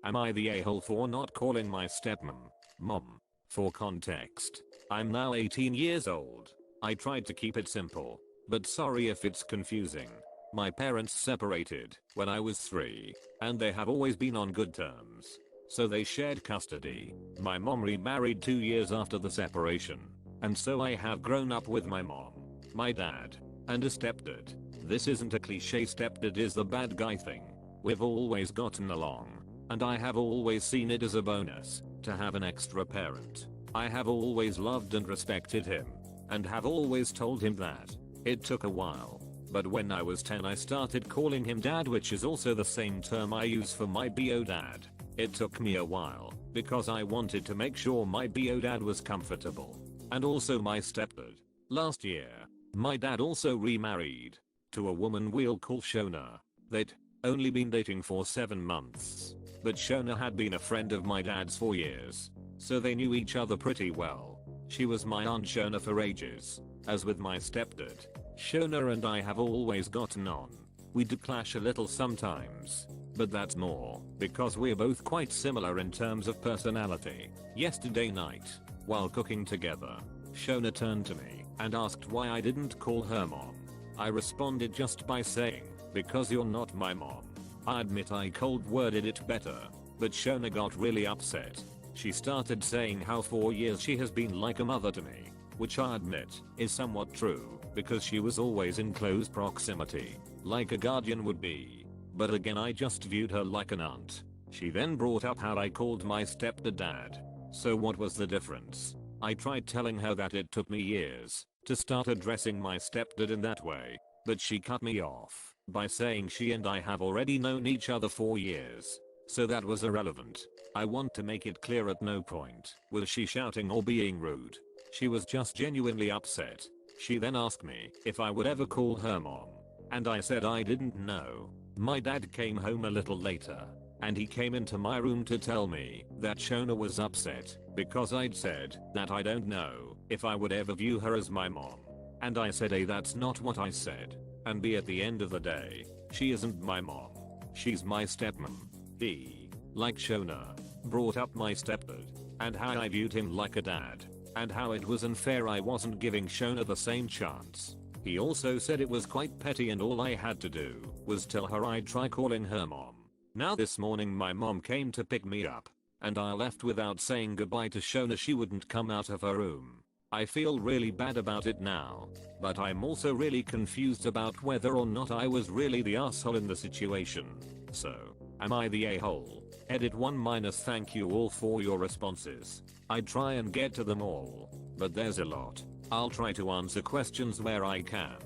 Am I the a-hole for not calling my stepmom mom? For context, I'm now 18 years old. I tried to keep it simple, but sorry if it's confusing. My parents separated when I was 3, and they have always been on good terms. So they shared custody. My mom remarried 2 years after the separation, and so I have grown up with my mom, my dad, and a stepdad. This isn't a cliche stepdad is the bad guy thing. We've always gotten along, and I have always seen it as a bonus to have an extra parent. I have always loved and respected him, and have always told him that. It took a while, but when I was 10 I started calling him dad, which is also the same term I use for my bio dad. It took me a while, because I wanted to make sure my bio dad was comfortable, and also my stepdad. Last year, my dad also remarried to a woman we'll call Shona. They'd only been dating for 7 months, but Shona had been a friend of my dad's for years, so they knew each other pretty well. She was my Aunt Shona for ages. As with my stepdad, Shona and I have always gotten on. We do clash a little sometimes, but that's more because we're both quite similar in terms of personality. Yesterday night, while cooking together, Shona turned to me and asked why I didn't call her mom. I responded just by saying, because you're not my mom. I admit I cold worded it better, but Shona got really upset. She started saying how for years she has been like a mother to me, which I admit is somewhat true, because she was always in close proximity, like a guardian would be. But again I just viewed her like an aunt. She then brought up how I called my stepdad dad. So what was the difference? I tried telling her that it took me years to start addressing my stepdad in that way, but she cut me off by saying she and I have already known each other for years, so that was irrelevant. I want to make it clear at no point was she shouting or being rude. She was just genuinely upset. She then asked me if I would ever call her mom, and I said I didn't know. My dad came home a little later, and he came into my room to tell me that Shona was upset because I'd said that I don't know if I would ever view her as my mom. And I said A, that's not what I said, and B, at the end of the day, she isn't my mom. She's my stepmom. B, like Shona, brought up my stepdad, and how I viewed him like a dad, and how it was unfair I wasn't giving Shona the same chance. He also said it was quite petty and all I had to do was tell her I'd try calling her mom. Now this morning my mom came to pick me up, and I left without saying goodbye to Shona. She wouldn't come out of her room. I feel really bad about it now, but I'm also really confused about whether or not I was really the asshole in the situation. So, am I the a-hole? Edit 1- Thank you all for your responses. I try and get to them all, but there's a lot. I'll try to answer questions where I can.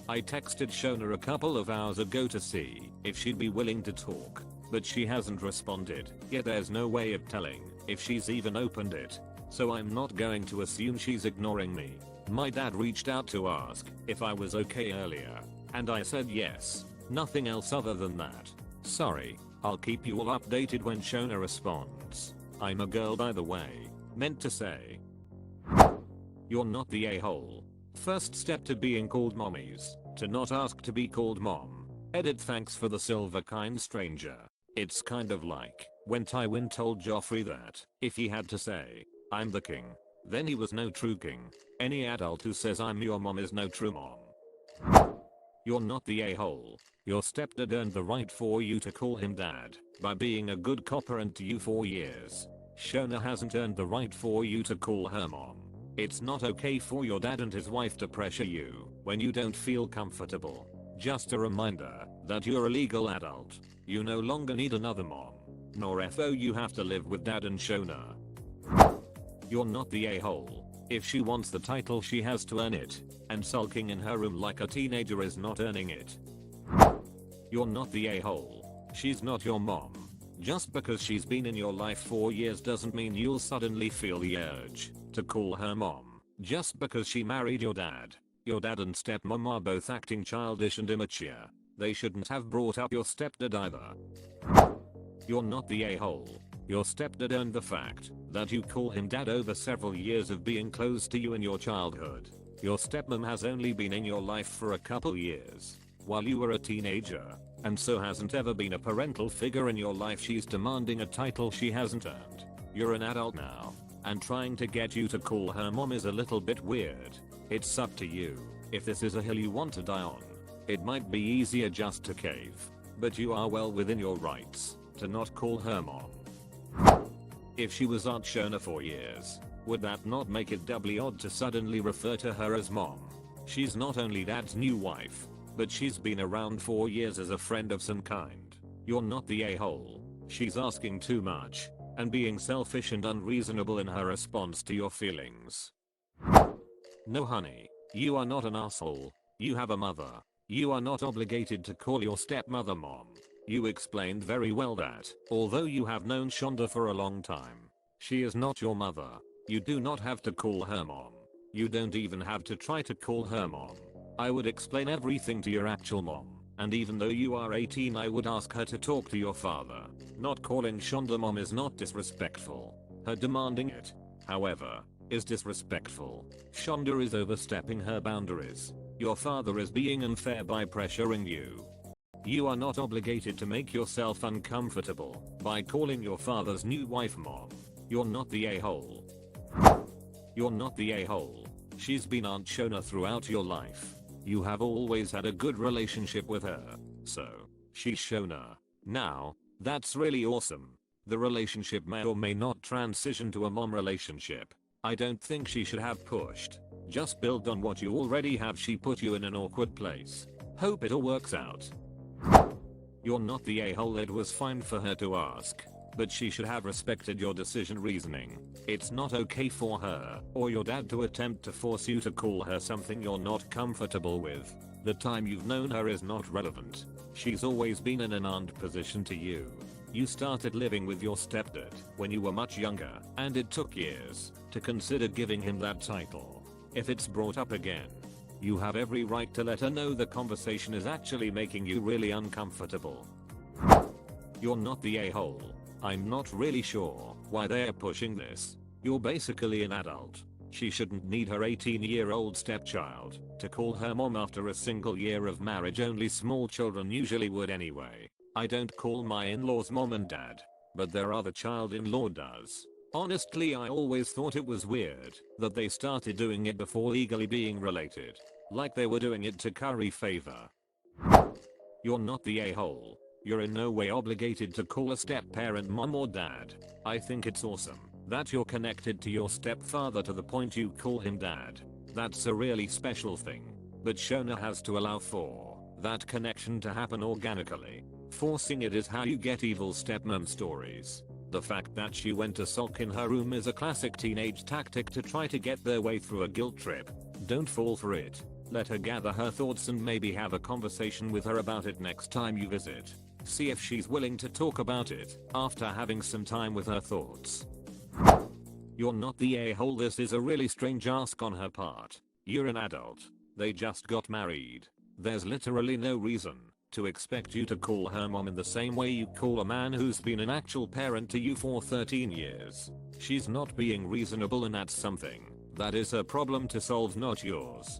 I texted Shona a couple of hours ago to see if she'd be willing to talk, but she hasn't responded. Yet there's no way of telling if she's even opened it, so I'm not going to assume she's ignoring me. My dad reached out to ask if I was okay earlier, and I said yes. Nothing else other than that. Sorry, I'll keep you all updated when Shona responds. I'm a girl by the way. Meant to say. You're not the a-hole. First step to being called mommies, to not ask to be called mom. Edit thanks for the silver kind stranger. It's kind of like when Tywin told Joffrey that if he had to say, I'm the king, then he was no true king. Any adult who says I'm your mom is no true mom. You're not the a-hole. Your stepdad earned the right for you to call him dad by being a good copparent to you for years. Shona hasn't earned the right for you to call her mom. It's not okay for your dad and his wife to pressure you when you don't feel comfortable. Just a reminder that you're a legal adult. You no longer need another mom. Nor FO you have to live with dad and Shona. You're not the a-hole. If she wants the title she has to earn it, and sulking in her room like a teenager is not earning it. You're not the a-hole. She's not your mom. Just because she's been in your life for years doesn't mean you'll suddenly feel the urge to call her mom. Just because she married your dad. Your dad and stepmom are both acting childish and immature. They shouldn't have brought up your stepdad either. You're not the a-hole. Your stepdad earned the fact that you call him dad over several years of being close to you in your childhood. Your stepmom has only been in your life for a couple years while you were a teenager. and so hasn't ever been a parental figure in your life. She's demanding a title she hasn't earned. You're an adult now, and trying to get you to call her mom is a little bit weird. It's up to you. If this is a hill you want to die on, it might be easier just to cave, but you are well within your rights to not call her mom. If she was Aunt Shona for years, would that not make it doubly odd to suddenly refer to her as mom? She's not only dad's new wife, but she's been around for years as a friend of some kind. You're not the a-hole. She's asking too much and being selfish and unreasonable in her response to your feelings. No honey, you are not an asshole. You have a mother. You are not obligated to call your stepmother mom. You explained very well that, although you have known Shonda for a long time, she is not your mother. You do not have to call her mom. You don't even have to try to call her mom. I would explain everything to your actual mom, and even though you are 18 I would ask her to talk to your father. Not calling Shonda mom is not disrespectful. Her demanding it, however, is disrespectful. Shonda is overstepping her boundaries. Your father is being unfair by pressuring you. You are not obligated to make yourself uncomfortable by calling your father's new wife mom. You're not the a-hole. You're not the a-hole. She's been Aunt Shona throughout your life. You have always had a good relationship with her, so she's Shona. Now, that's really awesome. The relationship may or may not transition to a mom relationship. I don't think she should have pushed. Just build on what you already have. She put you in an awkward place. Hope it all works out. You're not the a-hole. It was fine for her to ask, but she should have respected your decision reasoning. It's not okay for her or your dad to attempt to force you to call her something you're not comfortable with. The time you've known her is not relevant. She's always been in an aunt position to you. You started living with your stepdad when you were much younger, and it took years to consider giving him that title. If it's brought up again, you have every right to let her know the conversation is actually making you really uncomfortable. You're not the a-hole. I'm not really sure why they're pushing this. You're basically an adult. She shouldn't need her 18-year-old stepchild to call her mom after a single year of marriage. Only small children usually would anyway. I don't call my in-laws mom and dad, but their other child-in-law does. Honestly, I always thought it was weird that they started doing it before legally being related. Like they were doing it to curry favor. You're not the a-hole. You're in no way obligated to call a step-parent mom or dad. I think it's awesome that you're connected to your stepfather to the point you call him dad. That's a really special thing. But Shona has to allow for that connection to happen organically. Forcing it is how you get evil stepmom stories. The fact that she went to sulk in her room is a classic teenage tactic to try to get their way through a guilt trip. Don't fall for it. Let her gather her thoughts and maybe have a conversation with her about it next time you visit. See if she's willing to talk about it after having some time with her thoughts. You're not the a-hole. This is a really strange ask on her part. You're an adult. They just got married. There's literally no reason to expect you to call her mom in the same way you call a man who's been an actual parent to you for 13 years. She's not being reasonable, and that's something that is her problem to solve, not yours.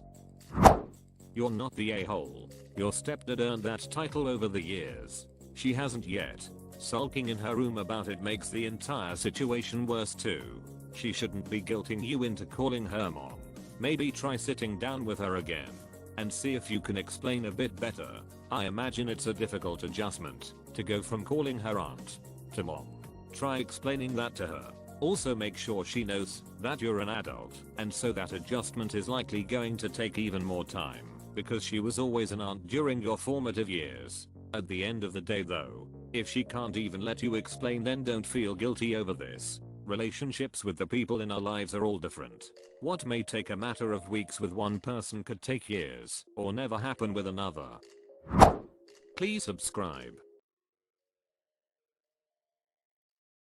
You're not the a-hole. Your stepdad earned that title over the years. She hasn't yet. Sulking in her room about it makes the entire situation worse too. She shouldn't be guilting you into calling her mom. Maybe try sitting down with her again and see if you can explain a bit better. I imagine it's a difficult adjustment to go from calling her aunt to mom. Try explaining that to her. Also make sure she knows that you're an adult, and so that adjustment is likely going to take even more time, because she was always an aunt during your formative years. At the end of the day though, if she can't even let you explain, then don't feel guilty over this. Relationships with the people in our lives are all different. What may take a matter of weeks with one person could take years or never happen with another. Please subscribe